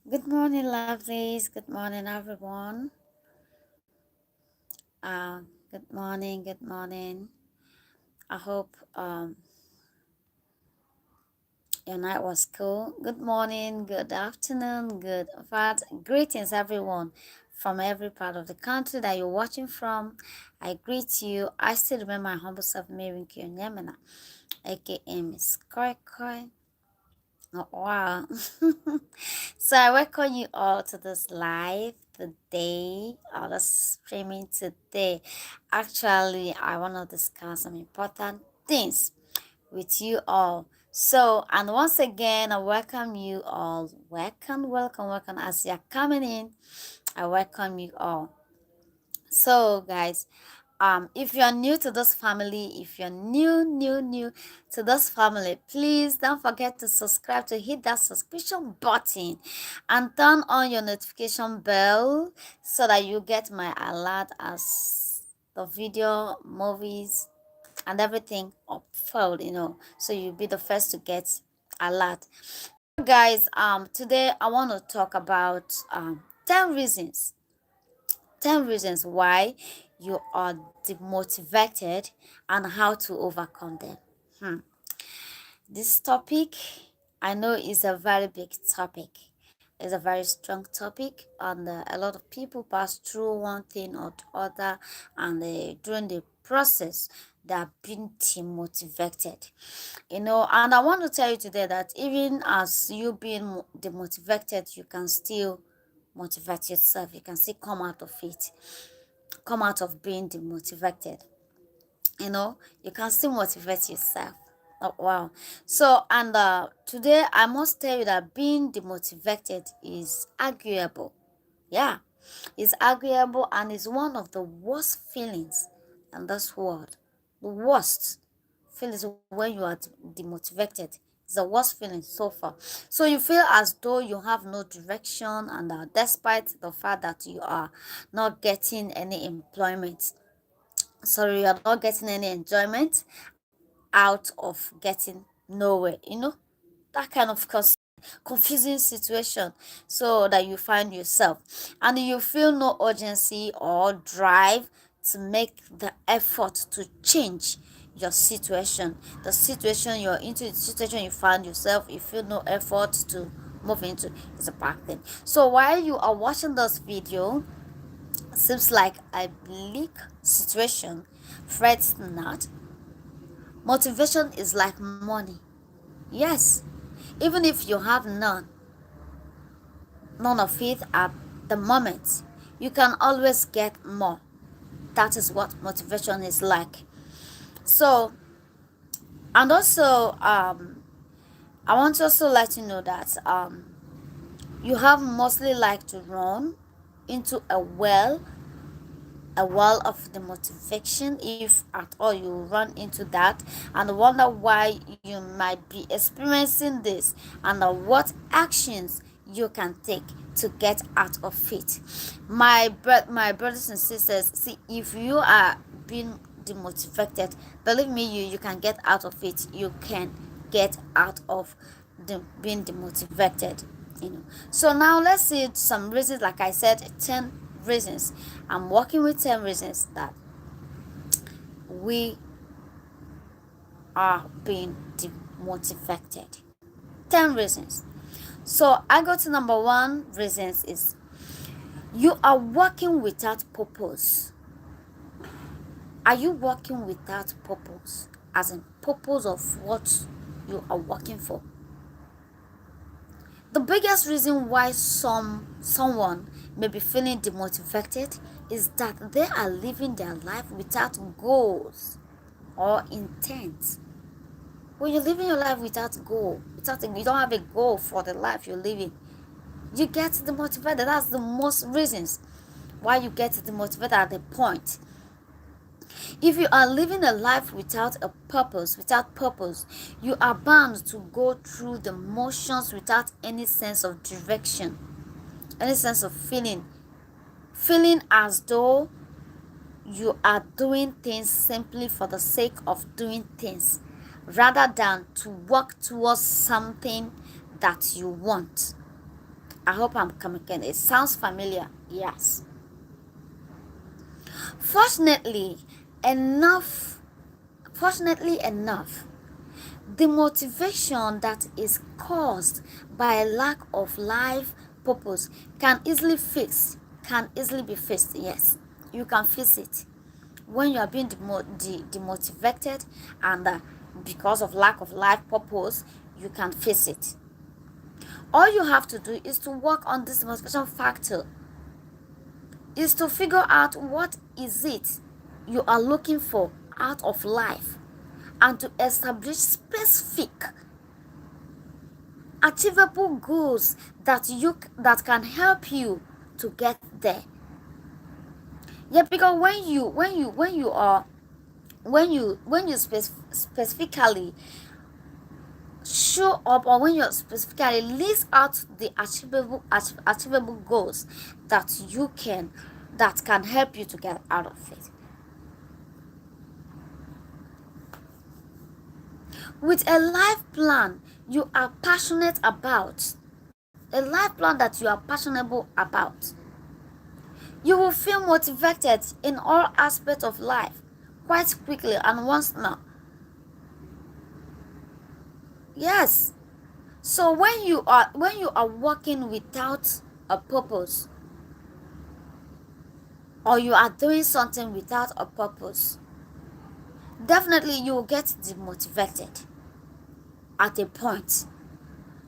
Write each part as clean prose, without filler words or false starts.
Good morning, lovelies. Good morning, everyone. Good morning. Good morning. I hope your night was cool. Good morning. Good afternoon. Good fact. Greetings, everyone, from every part of the country that you're watching from. I greet you. I still remember my humble self, Mary Nyemena, aka Miss Koi Koi. Oh, wow. So I welcome you all to this live today, or this streaming today. Actually, I want to discuss some important things with you all. So, and once again, I welcome you all. Welcome, welcome, welcome. As you're coming in, I welcome you all. So, guys, if you're new to this family, if you're new to this family, please don't forget to subscribe, to hit that subscription button and turn on your notification bell so that you get my alert as the video, movies, and everything upload, so you'll be the first to get alert. Guys, today I want to talk about 10 reasons 10 reasons why you are demotivated and how to overcome them. This topic, I know, is a very big topic. It's a very strong topic, and a lot of people pass through one thing or the other, and during the process, they are being demotivated. And I want to tell you today that even as you being demotivated, you can still motivate yourself. You can still come out of being demotivated. You can still motivate yourself. Oh, wow. So, and today I must tell you that being demotivated is arguable. Yeah, it's arguable and is one of the worst feelings in this world. The worst feelings when you are demotivated. It's the worst feeling so far. So you feel as though you have no direction, and despite the fact that you are not getting any employment, sorry, you are not getting any enjoyment out of getting nowhere, that kind of confusing situation, so that you find yourself and you feel no urgency or drive to make the effort to change your situation, the situation you're into, the situation you find yourself. You feel no effort to move into. It's a bad thing. So while you are watching this video, seems like a bleak situation, fret not. Motivation is like money. Yes, even if you have none of it at the moment, you can always get more. That is what motivation is like. So, and also, I want to also let you know that you have mostly like to run into a wall of the motivation, if at all you run into that, and wonder why you might be experiencing this, and what actions you can take to get out of it. My brothers and sisters, see, if you are being demotivated, believe me, you can get out of it. You can get out of being demotivated. So now let's see some reasons. Like I said, 10 reasons. I'm working with 10 reasons that we are being demotivated. 10 reasons. So I go to number one reasons is you are working without purpose. Are you working without purpose? As in purpose of what you are working for. The biggest reason why someone may be feeling demotivated is that they are living their life without goals or intent. When you're living your life without you don't have a goal for the life you're living, you get demotivated. That's the most reasons why you get demotivated at the point. If you are living a life without purpose, you are bound to go through the motions without any sense of direction, any sense of feeling as though you are doing things simply for the sake of doing things, rather than to work towards something that you want. I hope I'm coming. It sounds familiar. Yes. Fortunately enough, fortunately enough, the motivation that is caused by a lack of life purpose can easily be fixed. Yes, you can fix it. When you are being demotivated and because of lack of life purpose, you can fix it. All you have to do is to work on this motivation factor, is to figure out what is it you are looking for out of life, and to establish specific achievable goals that can help you to get there. Yeah, because when you specifically show up, or when you specifically list out the achievable goals that can help you to get out of it, with a life plan you are passionate about, a life plan that you are passionate about, you will feel motivated in all aspects of life quite quickly and once now. Yes. So when you are working without a purpose, or you are doing something without a purpose, definitely you will get demotivated at a point.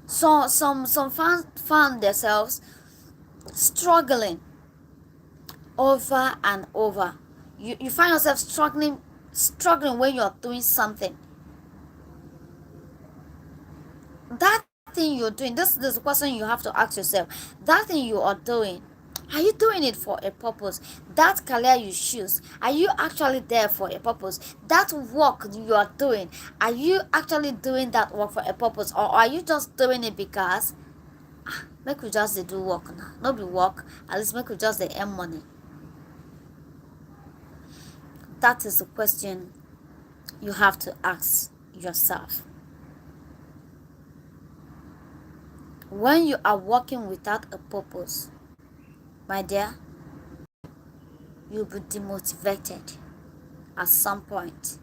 So some found themselves struggling over and over. You find yourself struggling when you're doing something. That thing you're doing, this is the question you have to ask yourself. That thing you are doing, are you doing it for a purpose? That career you choose, are you actually there for a purpose? That work you are doing, are you actually doing that work for a purpose? Or are you just doing it because make we just do work now, no be work, at least make we just earn money? That is the question you have to ask yourself. When you are working without a purpose, my dear, you'll be demotivated at some point.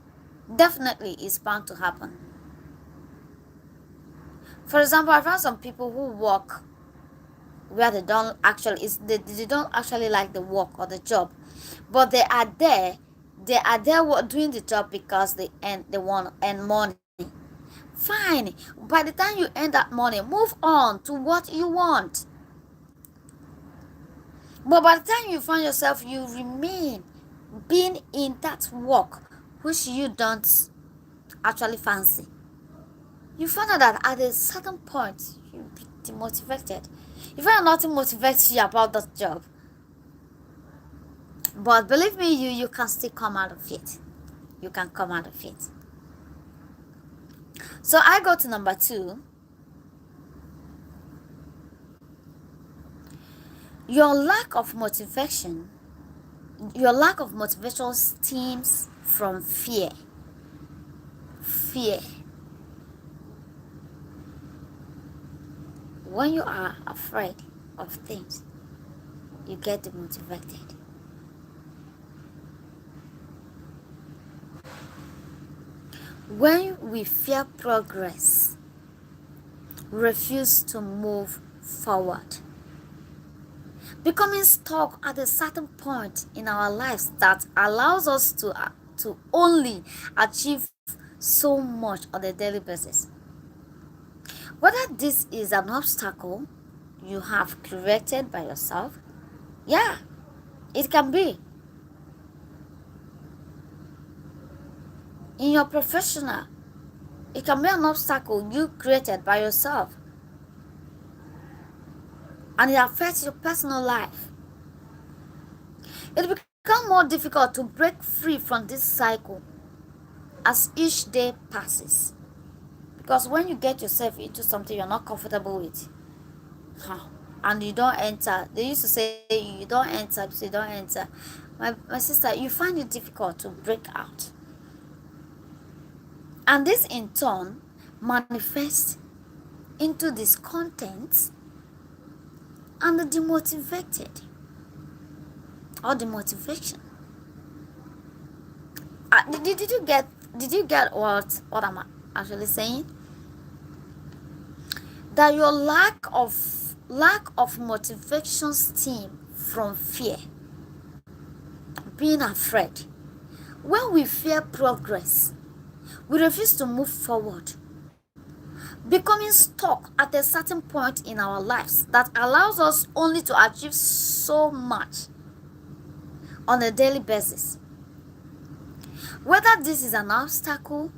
Definitely, it's bound to happen. For example, I found some people who work where they don't actually like the work or the job, but they are there doing the job because they want to earn money. Fine. By the time you earn that money, move on to what you want. But by the time you find yourself, you remain being in that work which you don't actually fancy, you find out that at a certain point you'll be demotivated. You find nothing motivates you about that job. But believe me, you can still come out of it. You can come out of it. So I go to number 2. Your lack of motivation stems from fear. Fear. When you are afraid of things, you get demotivated. When we fear progress, refuse to move forward, becoming stuck at a certain point in our lives that allows us to only achieve so much on a daily basis. Whether this is an obstacle you have created by yourself, yeah, it can be. In your professional, it can be an obstacle you created by yourself, and it affects your personal life. It becomes more difficult to break free from this cycle as each day passes. Because when you get yourself into something you're not comfortable with, and you don't enter, they used to say you don't enter, so you don't enter. My sister, you find it difficult to break out. And this in turn manifests into discontent and the demotivated or demotivation. Did you get what I'm actually saying? That your lack of motivation stem from fear, being afraid. When we fear progress, we refuse to move forward, becoming stuck at a certain point in our lives that allows us only to achieve so much on a daily basis. Whether this is an obstacle